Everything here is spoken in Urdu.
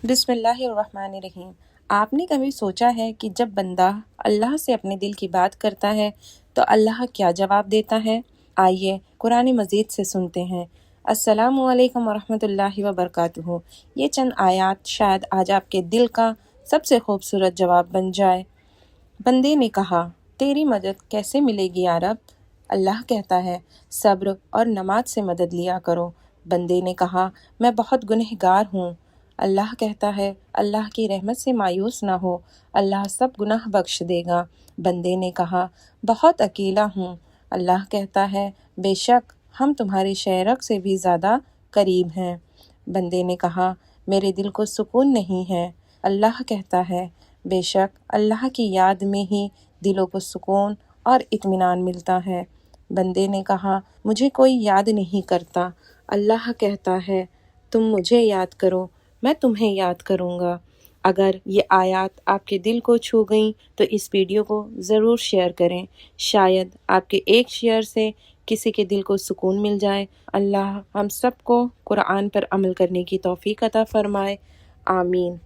بسم اللہ الرحمن الرحیم۔ آپ نے کبھی سوچا ہے کہ جب بندہ اللہ سے اپنے دل کی بات کرتا ہے تو اللہ کیا جواب دیتا ہے؟ آئیے قرآن مجید سے سنتے ہیں۔ السلام علیکم ورحمۃ اللہ وبرکاتہ۔ یہ چند آیات شاید آج آپ کے دل کا سب سے خوبصورت جواب بن جائے۔ بندے نے کہا، تیری مدد کیسے ملے گی یا رب؟ اللہ کہتا ہے، صبر اور نماز سے مدد لیا کرو۔ بندے نے کہا، میں بہت گنہگار ہوں۔ اللہ کہتا ہے، اللہ کی رحمت سے مایوس نہ ہو، اللہ سب گناہ بخش دے گا۔ بندے نے کہا، بہت اکیلا ہوں۔ اللہ کہتا ہے، بے شک ہم تمہارے شہرک سے بھی زیادہ قریب ہیں۔ بندے نے کہا، میرے دل کو سکون نہیں ہے۔ اللہ کہتا ہے، بے شک اللہ کی یاد میں ہی دلوں کو سکون اور اطمینان ملتا ہے۔ بندے نے کہا، مجھے کوئی یاد نہیں کرتا۔ اللہ کہتا ہے، تم مجھے یاد کرو، میں تمہیں یاد کروں گا۔ اگر یہ آیات آپ کے دل کو چھو گئیں تو اس ویڈیو کو ضرور شیئر کریں۔ شاید آپ کے ایک شیئر سے کسی کے دل کو سکون مل جائے۔ اللہ ہم سب کو قرآن پر عمل کرنے کی توفیق عطا فرمائے۔ آمین۔